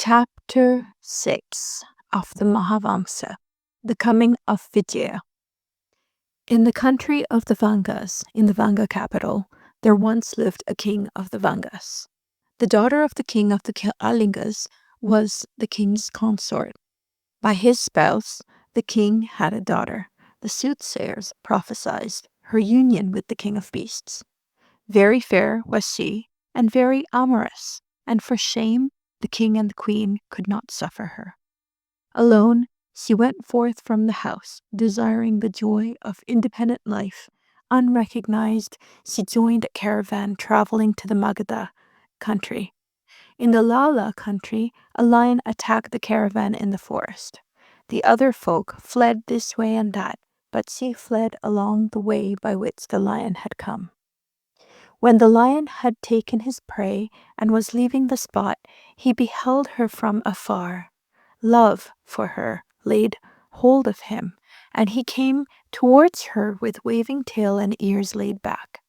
Chapter 6 of the Mahavamsa, The Coming of Vijaya. In the country of the Vangas, in the Vanga capital, there once lived a king of the Vangas. The daughter of the king of the Kalingas was the king's consort. By his spouse, the king had a daughter. The soothsayers prophesied her union with the king of beasts. Very fair was she, and very amorous, and for shame the king and the queen could not suffer her. Alone, she went forth from the house, desiring the joy of independent life. Unrecognized, she joined a caravan traveling to the Magadha country. In the Lala country, a lion attacked the caravan in the forest. The other folk fled this way and that, but she fled along the way by which the lion had come. When the lion had taken his prey and was leaving the spot, he beheld her from afar. Love for her laid hold of him, and he came towards her with waving tail and ears laid back.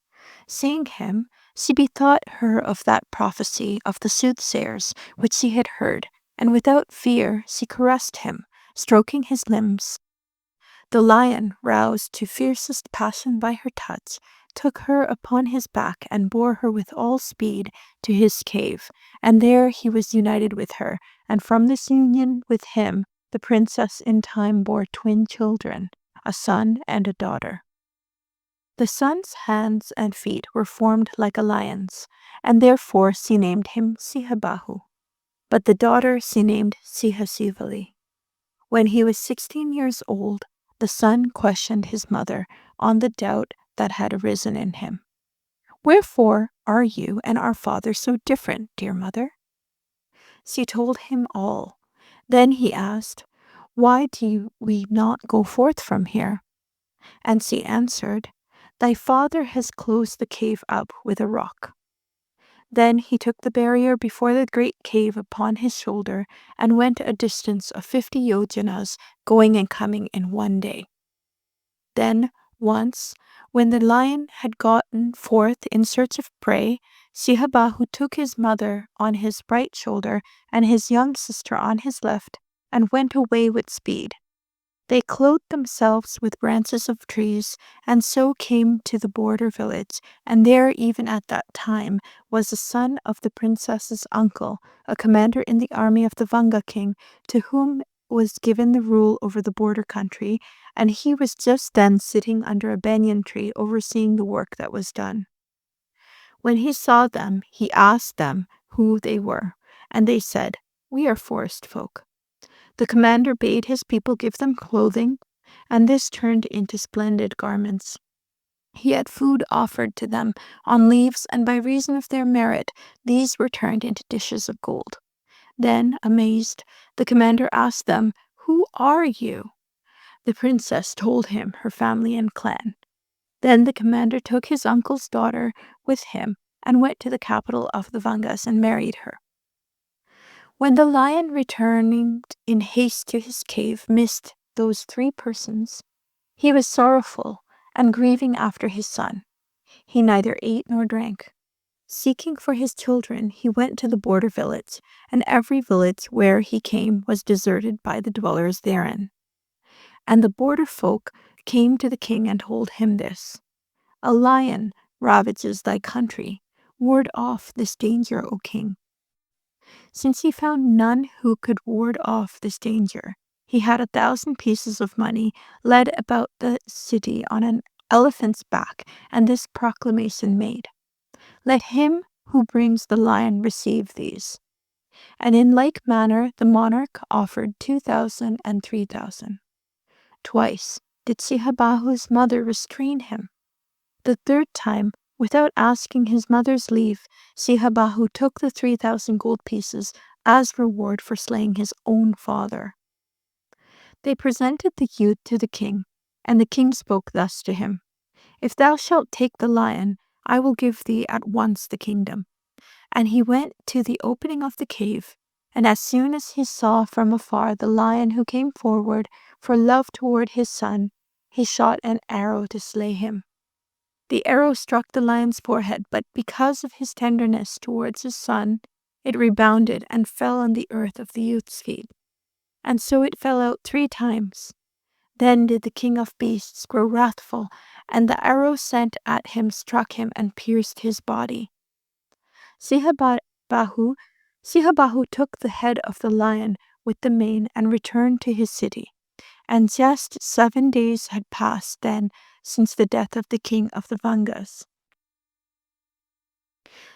Seeing him, she bethought her of that prophecy of the soothsayers which she had heard, and without fear she caressed him, stroking his limbs. The lion, roused to fiercest passion by her touch, took her upon his back and bore her with all speed to his cave, and there he was united with her, and from this union with him the princess in time bore twin children, a son and a daughter. The son's hands and feet were formed like a lion's, and therefore she named him Sihabahu, but the daughter she named Sihasivali. When he was 16 years old, the son questioned his mother on the doubt that had arisen in him. "Wherefore are you and our father so different, dear mother?" She told him all. Then he asked, "Why do we not go forth from here?" And she answered, "Thy father has closed the cave up with a rock." Then he took the barrier before the great cave upon his shoulder and went a distance of 50 yojanas, going and coming in one day. Then, once, when the lion had gotten forth in search of prey, Sihabahu took his mother on his right shoulder and his young sister on his left, and went away with speed. They clothed themselves with branches of trees, and so came to the border village, and there even at that time was the son of the princess's uncle, a commander in the army of the Vanga king, to whom was given the rule over the border country, and he was just then sitting under a banyan tree overseeing the work that was done. When he saw them, he asked them who they were, and they said, "We are forest folk." The commander bade his people give them clothing, and this turned into splendid garments. He had food offered to them on leaves, and by reason of their merit, these were turned into dishes of gold. Then, amazed, the commander asked them, "Who are you?" The princess told him her family and clan. Then the commander took his uncle's daughter with him and went to the capital of the Vangas and married her. When the lion, returning in haste to his cave, missed those 3 persons, he was sorrowful and grieving after his son. He neither ate nor drank. Seeking for his children, he went to the border village, and every village where he came was deserted by the dwellers therein. And the border folk came to the king and told him this: "A lion ravages thy country. Ward off this danger, O king." Since he found none who could ward off this danger, he had 1,000 pieces of money led about the city on an elephant's back, and this proclamation made: "Let him who brings the lion receive these." And in like manner the monarch offered 2,000 and 3,000. Twice did Sihabahu's mother restrain him. The third time, without asking his mother's leave, Sihabahu took the 3,000 gold pieces as reward for slaying his own father. They presented the youth to the king, and the king spoke thus to him: "If thou shalt take the lion, I will give thee at once the kingdom." And he went to the opening of the cave, and as soon as he saw from afar the lion who came forward for love toward his son, he shot an arrow to slay him. The arrow struck the lion's forehead, but because of his tenderness towards his son, It rebounded and fell on the earth of the youth's feet. And so it fell out 3 times. Then did the king of beasts grow wrathful, and the arrow sent at him struck him and pierced his body. Sihabahu took the head of the lion with the mane and returned to his city. And just 7 days had passed then since the death of the king of the Vangas.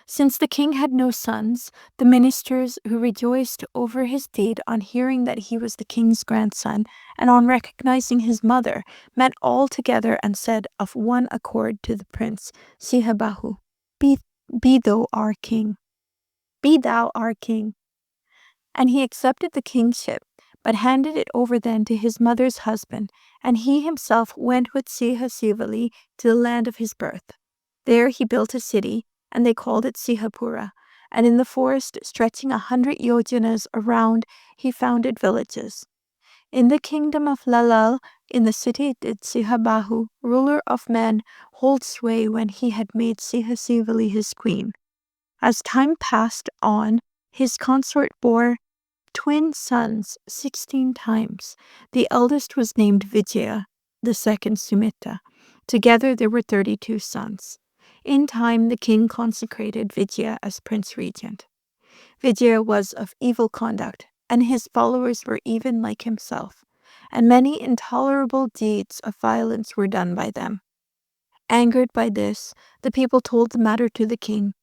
Since the king had no sons, the ministers who rejoiced over his deed on hearing that he was the king's grandson and on recognizing his mother met all together and said of one accord to the prince, Sihabahu, be thou our king. Be thou our king. And he accepted the kingship, but handed it over then to his mother's husband, and he himself went with Sihasivali to the land of his birth. There he built a city, and they called it Sihapura, and in the forest stretching 100 yojanas around he founded villages. In the kingdom of Lalal, in the city did Sihabahu, ruler of men, hold sway when he had made Sihasivali his queen. As time passed on, his consort bore twin sons 16 times. The eldest was named Vijaya, the second Sumitra. Together there were 32 sons. In time the king consecrated Vijaya as prince regent. Vijaya was of evil conduct, and his followers were even like himself, and many intolerable deeds of violence were done by them. Angered by this, the people told the matter to the king.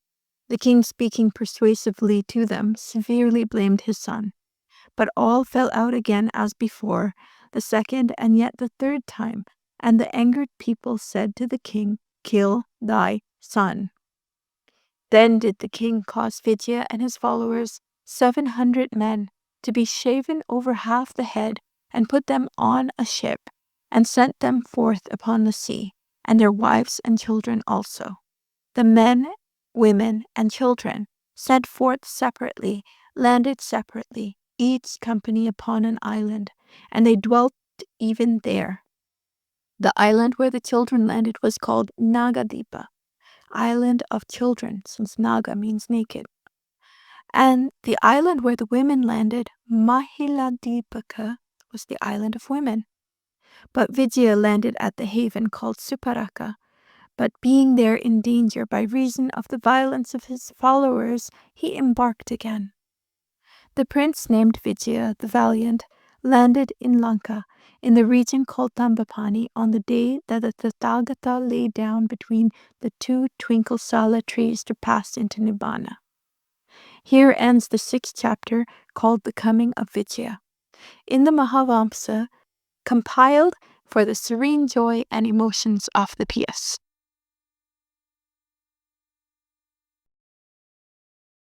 The king, speaking persuasively to them, severely blamed his son. But all fell out again as before, the second and yet the third time, and the angered people said to the king, "Kill thy son." Then did the king cause Vijaya and his followers, 700 men, to be shaven over half the head, and put them on a ship, and sent them forth upon the sea, and their wives and children also. The men, women, and children, sent forth separately, landed separately, each company upon an island, and they dwelt even there. The island where the children landed was called Nagadipa, Island of Children, since Naga means naked. And the island where the women landed, Mahiladipaka, was the island of women. But Vijaya landed at the haven called Suparaka, but being there in danger by reason of the violence of his followers, he embarked again. The prince named Vijaya the Valiant landed in Lanka, in the region called Tambapani, on the day that the Tathagata lay down between the 2 twinkle-sala trees to pass into Nibbana. Here ends the 6th chapter called The Coming of Vijaya. In the Mahavamsa, compiled for the serene joy and emotions of the pious.